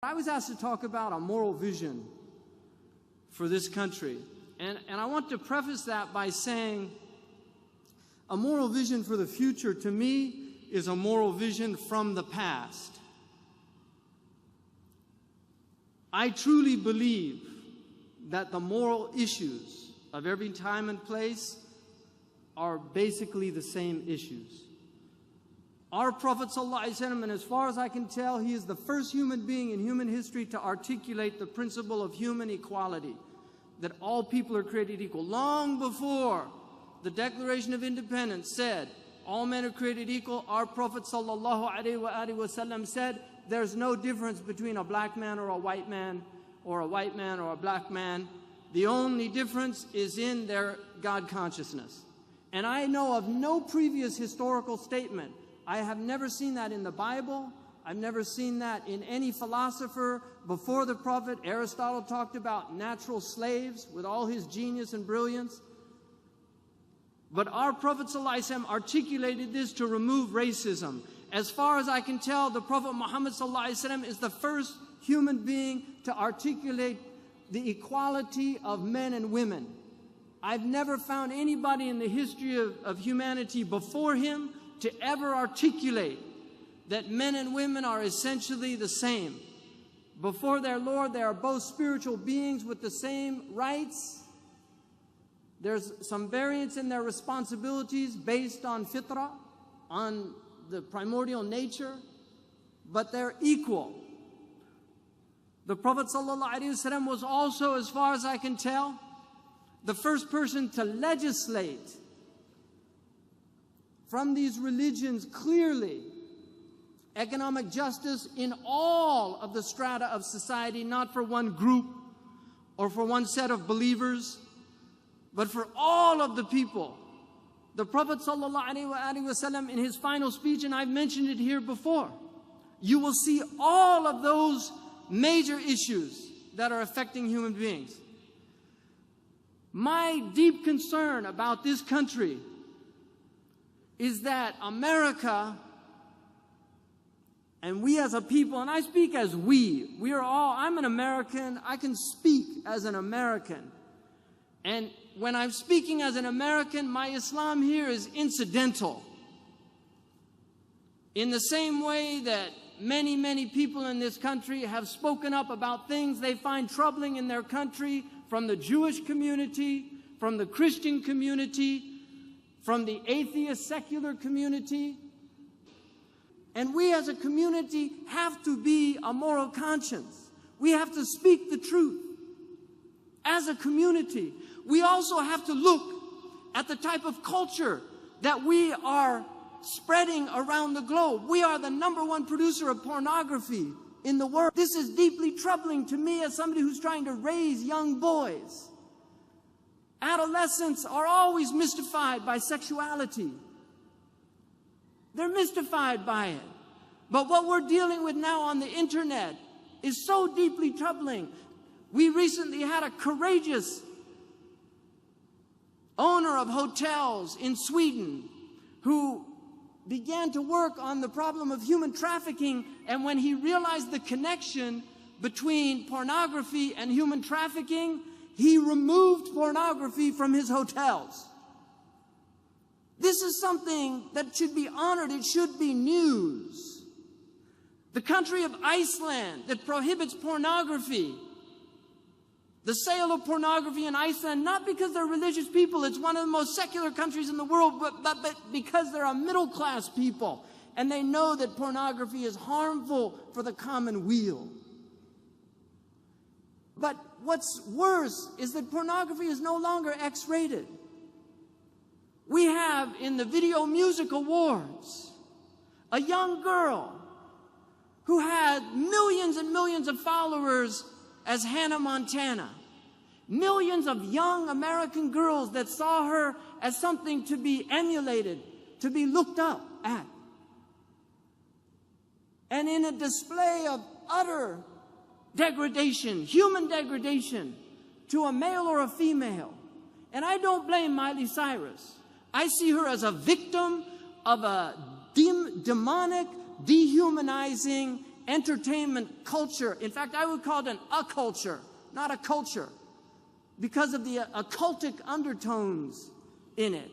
I was asked to talk about a moral vision for this country. And I want to preface that by saying a moral vision for the future, to me, is a moral vision from the past. I truly believe that the moral issues of every time and place are basically the same issues. Our Prophet ﷺ, and as far as I can tell, he is the first human being in human history to articulate the principle of human equality, that all people are created equal. Long before the Declaration of Independence said, all men are created equal, our Prophet ﷺ said, there's no difference between a black man or a white man, or a white man or a black man. The only difference is in their God consciousness. And I know of no previous historical statement. I have never seen that in the Bible. I've never seen that in any philosopher before the Prophet. Aristotle talked about natural slaves with all his genius and brilliance. But our Prophet ﷺ articulated this to remove racism. As far as I can tell, the Prophet Muhammad ﷺ is the first human being to articulate the equality of men and women. I've never found anybody in the history of humanity before him to ever articulate that men and women are essentially the same. Before their Lord, they are both spiritual beings with the same rights. There's some variance in their responsibilities based on fitrah, on the primordial nature, but they're equal. The Prophet ﷺ was also, as far as I can tell, the first person to legislate from these religions clearly economic justice in all of the strata of society, not for one group or for one set of believers, but for all of the people. The Prophet ﷺ in his final speech, and I've mentioned it here before, you will see all of those major issues that are affecting human beings. My deep concern about this country is that America, and we as a people, and I speak as we are all, I'm an American, I can speak as an American. And when I'm speaking as an American, my Islam here is incidental. In the same way that many, many people in this country have spoken up about things they find troubling in their country, from the Jewish community, from the Christian community, from the atheist secular community. And we as a community have to be a moral conscience. We have to speak the truth. As a community, we also have to look at the type of culture that we are spreading around the globe. We are the #1 producer of pornography in the world. This is deeply troubling to me as somebody who's trying to raise young boys. Adolescents are always mystified by sexuality. They're mystified by it. But what we're dealing with now on the internet is so deeply troubling. We recently had a courageous owner of hotels in Sweden who began to work on the problem of human trafficking, and when he realized the connection between pornography and human trafficking, he removed pornography from his hotels. This is something that should be honored. It should be news. The country of Iceland that prohibits pornography, the sale of pornography in Iceland, not because they're religious people, it's one of the most secular countries in the world, but because they're a middle-class people, and they know that pornography is harmful for the common weal. But what's worse is that pornography is no longer X-rated. We have in the Video Music Awards a young girl who had millions and millions of followers as Hannah Montana. Millions of young American girls that saw her as something to be emulated, to be looked up at. And in a display of utter degradation, human degradation, to a male or a female. And I don't blame Miley Cyrus. I see her as a victim of a demonic, dehumanizing, entertainment culture. In fact, I would call it an occulture, not a culture, because of the occultic undertones in it.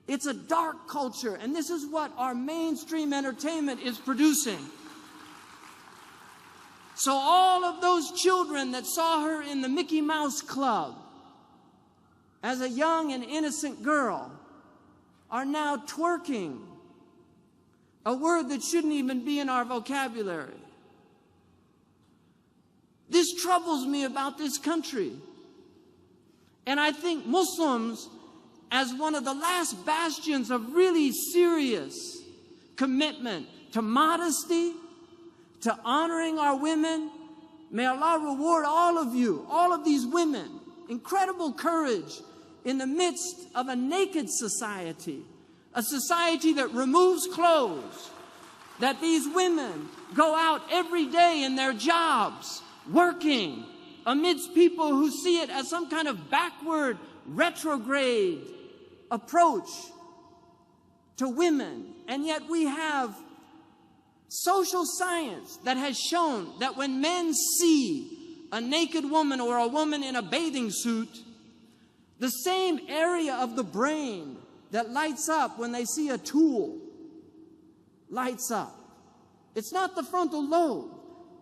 It's a dark culture, and this is what our mainstream entertainment is producing. So all of those children that saw her in the Mickey Mouse Club as a young and innocent girl are now twerking, a word that shouldn't even be in our vocabulary. This troubles me about this country. And I think Muslims, as one of the last bastions of really serious commitment to modesty, to honoring our women, may Allah reward all of you, all of these women, incredible courage in the midst of a naked society, a society that removes clothes, that these women go out every day in their jobs, working amidst people who see it as some kind of backward, retrograde approach to women. And yet we have social science that has shown that when men see a naked woman or a woman in a bathing suit, the same area of the brain that lights up when they see a tool lights up. It's not the frontal lobe.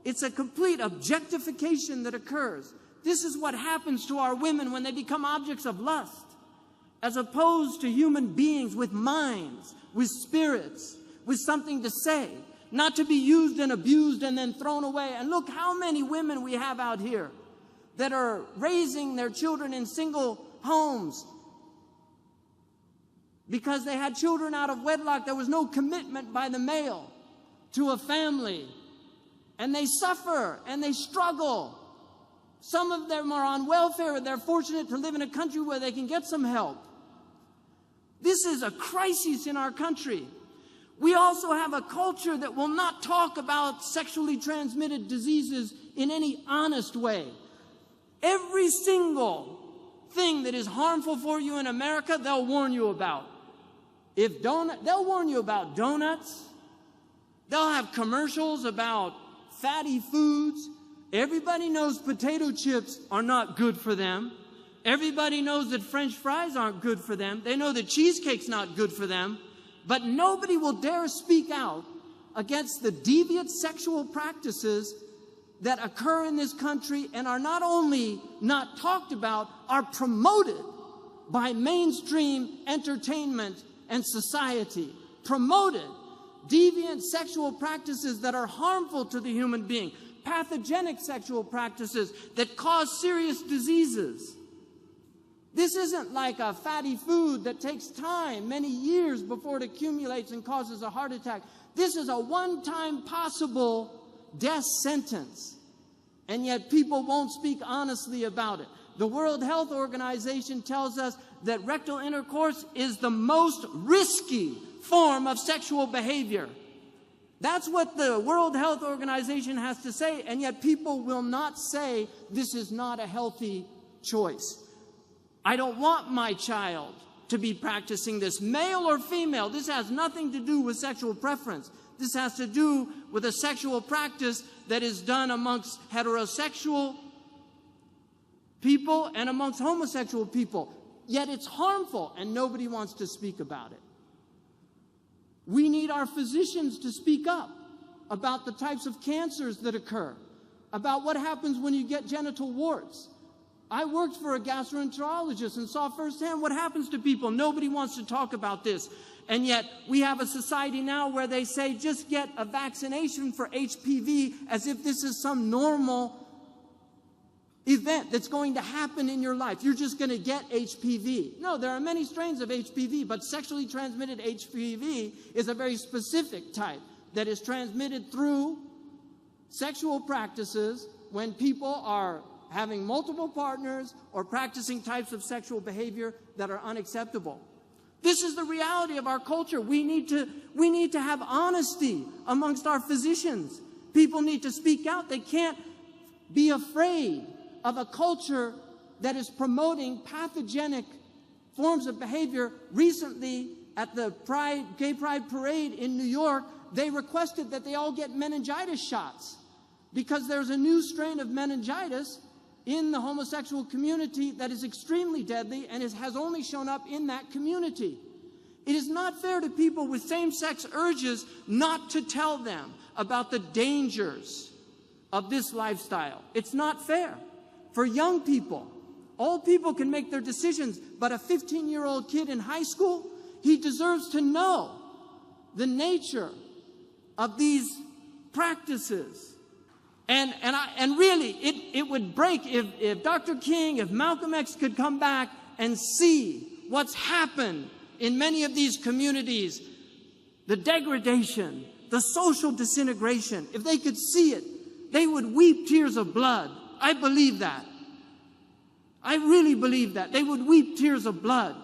It's a complete objectification that occurs. This is what happens to our women when they become objects of lust, as opposed to human beings with minds, with spirits, with something to say, not to be used and abused and then thrown away. And look how many women we have out here that are raising their children in single homes because they had children out of wedlock. There was no commitment by the male to a family. And they suffer and they struggle. Some of them are on welfare. They're fortunate to live in a country where they can get some help. This is a crisis in our country. We also have a culture that will not talk about sexually transmitted diseases in any honest way. Every single thing that is harmful for you in America, they'll warn you about. They'll warn you about donuts. They'll have commercials about fatty foods. Everybody knows potato chips are not good for them. Everybody knows that French fries aren't good for them. They know that cheesecake's not good for them. But nobody will dare speak out against the deviant sexual practices that occur in this country and are not only not talked about, are promoted by mainstream entertainment and society. Promoted. Deviant sexual practices that are harmful to the human being. Pathogenic sexual practices that cause serious diseases. This isn't like a fatty food that takes time, many years before it accumulates and causes a heart attack. This is a one-time possible death sentence. And yet people won't speak honestly about it. The World Health Organization tells us that rectal intercourse is the most risky form of sexual behavior. That's what the World Health Organization has to say, and yet people will not say this is not a healthy choice. I don't want my child to be practicing this, male or female. This has nothing to do with sexual preference. This has to do with a sexual practice that is done amongst heterosexual people and amongst homosexual people. Yet it's harmful, and nobody wants to speak about it. We need our physicians to speak up about the types of cancers that occur, about what happens when you get genital warts. I worked for a gastroenterologist and saw firsthand what happens to people. Nobody wants to talk about this. And yet we have a society now where they say just get a vaccination for HPV as if this is some normal event that's going to happen in your life. You're just going to get HPV. No, there are many strains of HPV, but sexually transmitted HPV is a very specific type that is transmitted through sexual practices when people are having multiple partners or practicing types of sexual behavior that are unacceptable. This is the reality of our culture. We need to have honesty amongst our physicians. People need to speak out. They can't be afraid of a culture that is promoting pathogenic forms of behavior. Recently, at the Gay Pride Parade in New York, they requested that they all get meningitis shots because there's a new strain of meningitis in the homosexual community that is extremely deadly and has only shown up in that community. It is not fair to people with same-sex urges not to tell them about the dangers of this lifestyle. It's not fair. For young people, all people can make their decisions, but a 15-year-old kid in high school, he deserves to know the nature of these practices. And really, it would break if Dr. King, if Malcolm X could come back and see what's happened in many of these communities, the degradation, the social disintegration. If they could see it, they would weep tears of blood. I believe that. I really believe that. They would weep tears of blood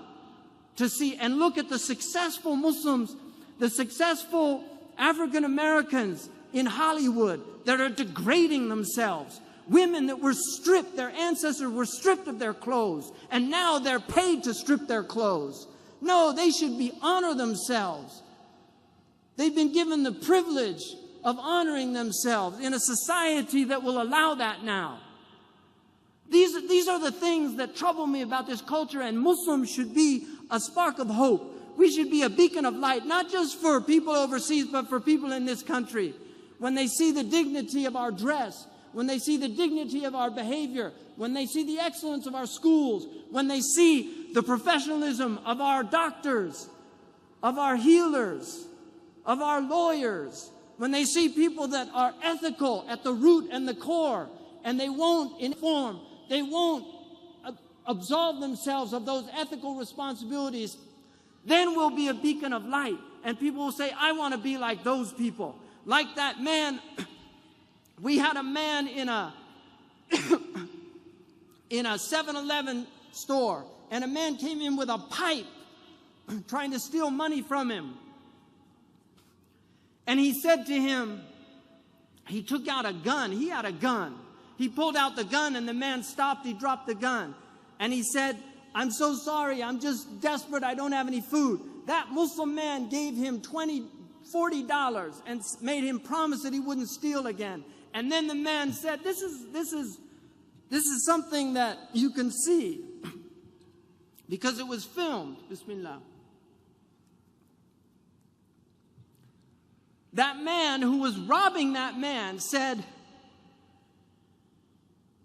to see and look at the successful Muslims, the successful African Americans in Hollywood that are degrading themselves. Women that were stripped, their ancestors were stripped of their clothes, and now they're paid to strip their clothes. No, they should honor themselves. They've been given the privilege of honoring themselves in a society that will allow that now. These are the things that trouble me about this culture, and Muslims should be a spark of hope. We should be a beacon of light, not just for people overseas, but for people in this country. When they see the dignity of our dress, when they see the dignity of our behavior, when they see the excellence of our schools, when they see the professionalism of our doctors, of our healers, of our lawyers, when they see people that are ethical at the root and the core, and they won't inform, they won't absolve themselves of those ethical responsibilities, then we'll be a beacon of light. And people will say, I want to be like those people. Like that man, we had a man in a 7-Eleven store, and a man came in with a pipe trying to steal money from him. And he said to him, he took out a gun. He had a gun. He pulled out the gun, and the man stopped. He dropped the gun. And he said, I'm so sorry. I'm just desperate. I don't have any food. That Muslim man gave him $40 and made him promise that he wouldn't steal again. And then the man said, this is something that you can see because it was filmed. Bismillah. That man who was robbing that man said,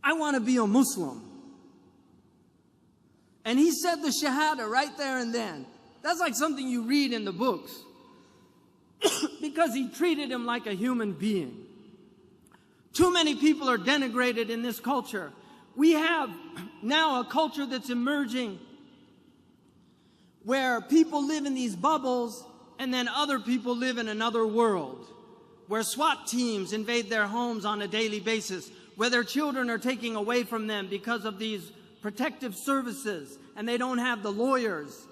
I want to be a Muslim. And he said the Shahada right there and then. That's like something you read in the books. Because he treated him like a human being. Too many people are denigrated in this culture. We have now a culture that's emerging where people live in these bubbles and then other people live in another world, where SWAT teams invade their homes on a daily basis, where their children are taken away from them because of these protective services, and they don't have the lawyers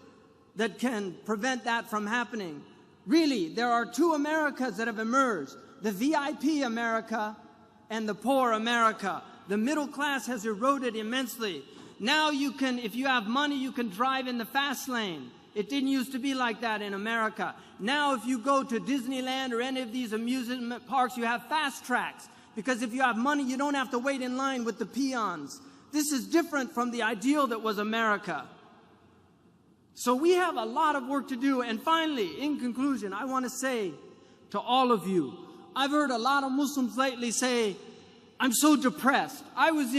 that can prevent that from happening. Really, there are two Americas that have emerged, the VIP America and the poor America. The middle class has eroded immensely. Now you can, if you have money, you can drive in the fast lane. It didn't used to be like that in America. Now if you go to Disneyland or any of these amusement parks, you have fast tracks. Because if you have money, you don't have to wait in line with the peons. This is different from the ideal that was America. So we have a lot of work to do. And finally, in conclusion, I want to say to all of you, I've heard a lot of Muslims lately say, I'm so depressed. I was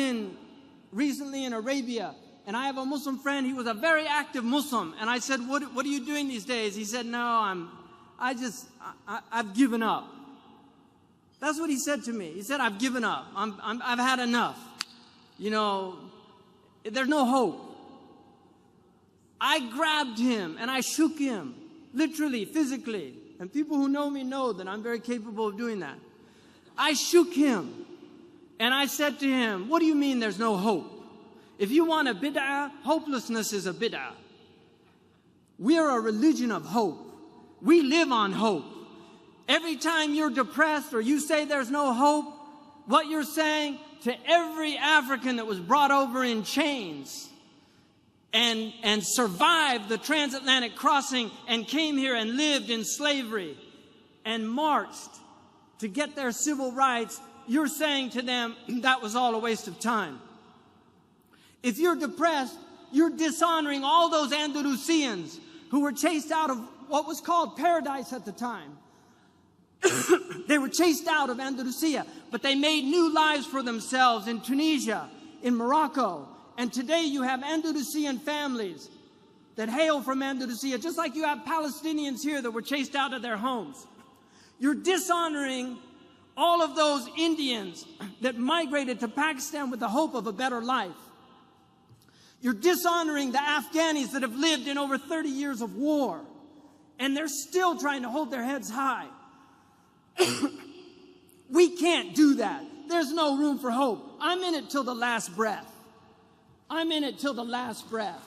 recently in Arabia, and I have a Muslim friend. He was a very active Muslim. And I said, what are you doing these days? He said, no, I've given up. That's what he said to me. He said, I've given up. I've had enough. You know, there's no hope. I grabbed him and I shook him, literally, physically. And people who know me know that I'm very capable of doing that. I shook him and I said to him, what do you mean there's no hope? If you want a bid'ah, hopelessness is a bid'ah. We are a religion of hope. We live on hope. Every time you're depressed or you say there's no hope, what you're saying to every African that was brought over in chains and survived the transatlantic crossing and came here and lived in slavery and marched to get their civil rights, you're saying to them that was all a waste of time. If you're depressed, you're dishonoring all those Andalusians who were chased out of what was called paradise at the time. They were chased out of Andalusia, but they made new lives for themselves in Tunisia, in Morocco. And today you have Andalusian families that hail from Andalusia, just like you have Palestinians here that were chased out of their homes. You're dishonoring all of those Indians that migrated to Pakistan with the hope of a better life. You're dishonoring the Afghanis that have lived in over 30 years of war, and they're still trying to hold their heads high. We can't do that. There's no room for hope. I'm in it till the last breath. I'm in it till the last breath.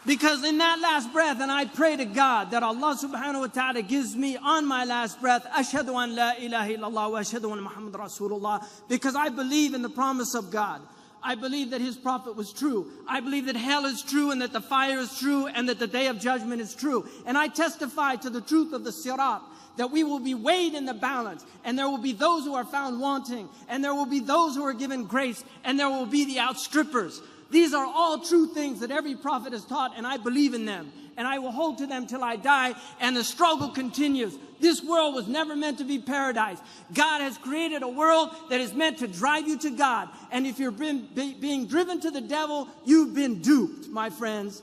Because in that last breath, and I pray to God that Allah SWT gives me on my last breath, Ashhadu an la ilaha illallah wa ashhadu anna Muhammad Rasulullah, because I believe in the promise of God. I believe that His prophet was true. I believe that hell is true and that the fire is true and that the day of judgment is true. And I testify to the truth of the sirat, that we will be weighed in the balance, and there will be those who are found wanting, and there will be those who are given grace, and there will be the outstrippers. These are all true things that every prophet has taught, and I believe in them. And I will hold to them till I die, and the struggle continues. This world was never meant to be paradise. God has created a world that is meant to drive you to God. And if you're being driven to the devil, you've been duped, my friends.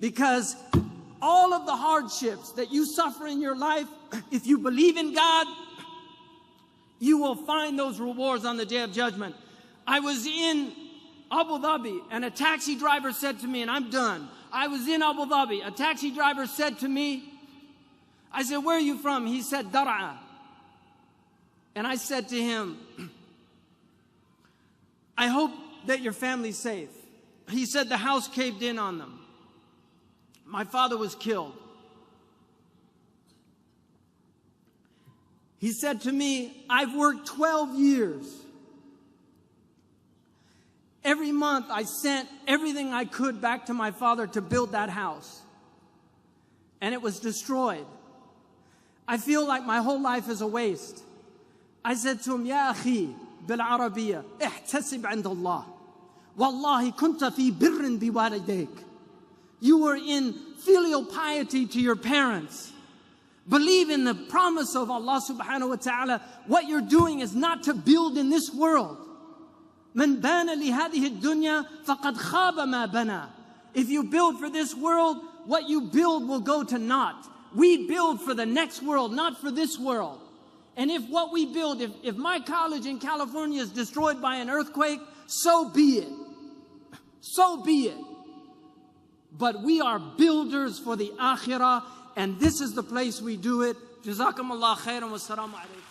Because all of the hardships that you suffer in your life, if you believe in God, you will find those rewards on the day of judgment. I was in Abu Dhabi, and a taxi driver said to me, and I'm done. I was in Abu Dhabi. A taxi driver said to me, I said, where are you from? He said, Dar'a. And I said to him, I hope that your family's safe. He said the house caved in on them. My father was killed. He said to me, I've worked 12 years. Every month I sent everything I could back to my father to build that house. And it was destroyed. I feel like my whole life is a waste. I said to him, Ya akhi, bil Arabiya, ihtasib 'inda Allah. Wallahi kunta fi birrin biwalidayk. You were in filial piety to your parents. Believe in the promise of Allah subhanahu wa ta'ala. What you're doing is not to build in this world. Man bana li hadhihi dunya faqad khaba ma bana. If you build for this world, what you build will go to naught. We build for the next world, not for this world. And if what we build, if my college in California is destroyed by an earthquake, so be it. So be it. But we are builders for the akhirah, and this is the place we do it. Jazakumullah khairan wa assalamu alaikum.